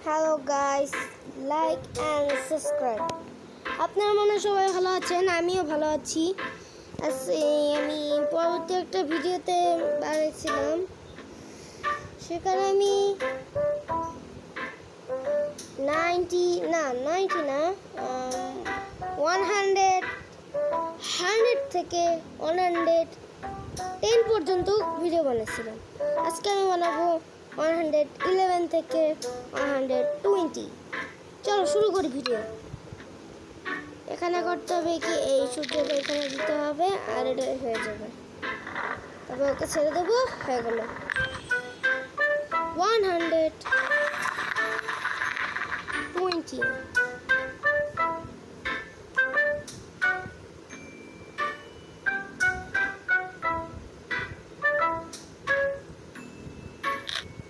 Hello guys, like and subscribe. আপনারা মনে হয় সবাই ভালো আছেন, আমিও ভালো আছি। আমি পরবর্তী একটা ভিডিওতে বানিয়েছিলাম, সেখানে আমি 100 থেকে 110 পর্যন্ত ভিডিও বানিয়েছিলাম। আজকে আমি বানাবো 111 থেকে 120। চলো শুরু করি ভিডিও। এখানে করতে হবে কি, এই সূর্যটা এখানে দিতে হবে আর এটা হয়ে যাবে। তবে ওকে ছেড়ে দেবো, হয়ে গেল 120।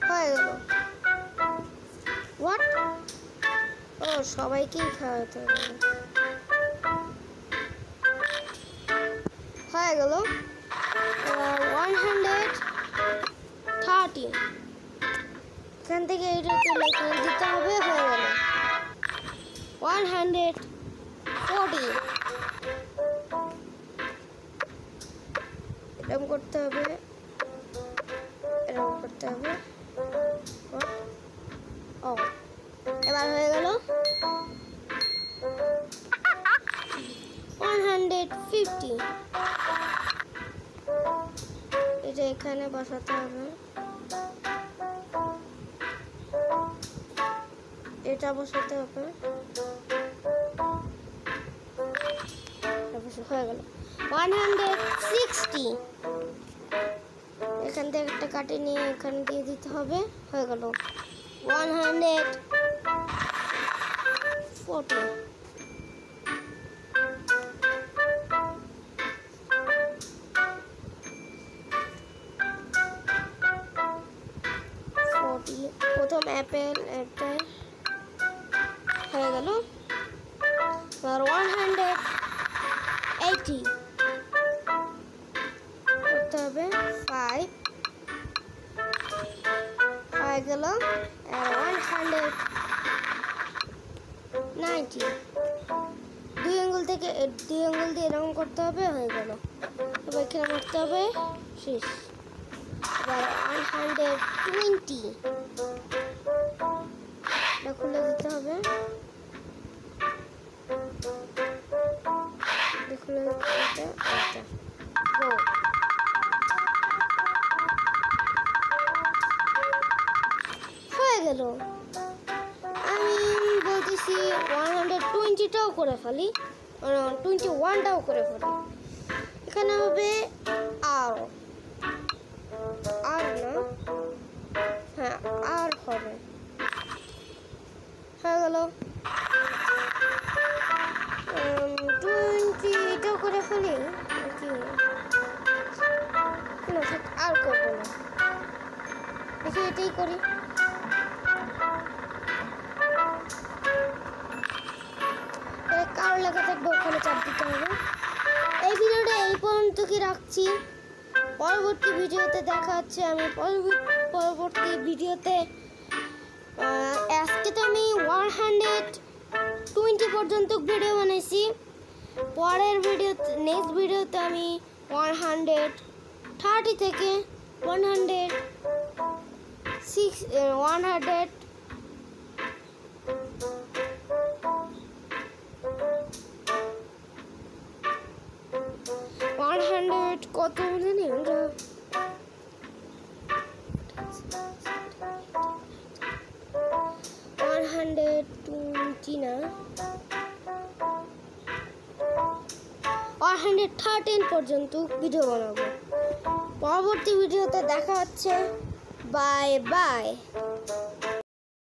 হয়ে গেল। হোয়াট? ও, সবাইকেই খাওয়াতে হবে। হয়ে গেল 130। এখান থেকে এইটা তুলে এখানে দিতে হবে, হয়ে গেল 140। এরকম করতে হবে, এরকম করতে হবে। ও, এবার হয়ে গেল 150। এটা এখানে বসাতে হবে, এটা বসাতে হবে, হয়ে গেল 160। এখান থেকে একটা কাটে নিয়ে এখানে দিয়ে দিতে হবে, হয়ে গেল 140। প্রথম অ্যাপেল একটা হয়ে গেল, আর 180 করতে হবে, 5 হয়ে গেল, আর 190। দুই আঙ্গুল থেকে দুই আঙ্গুল দিয়ে এরকম করতে হবে, হয়ে গেল। এবার এখানে করতে হবে, শেষ। এবার 120 এটা খুলে দিতে হবে, খুলে দিতে হয়ে গেল। আমি বলতেছি 120টাও করে ফেলি, 21টাও করে ফেলি। এখানে হবে আর না, হ্যাঁ আর হবে, হয়ে গেল 20টাও করে ফেলি কি না, আর করবো না, দেখি এটাই করি। কারো লেখা থাকবে ওখানে চাপ দিতে হবে। এই ভিডিওটা এই পর্যন্ত কি রাখছি, পরবর্তী ভিডিওতে দেখা হচ্ছে। আমি পরবর্তী ভিডিওতে আজকে তো আমি 120 পর্যন্ত ভিডিও বানাইছি। পরের ভিডিওতে, নেক্সট ভিডিওতে আমি 130 থেকে 160 কত জানি আমরা, 120 না, 113 পর্যন্ত ভিডিও বানাবো। পরবর্তী ভিডিওতে দেখা হচ্ছে। Bye bye.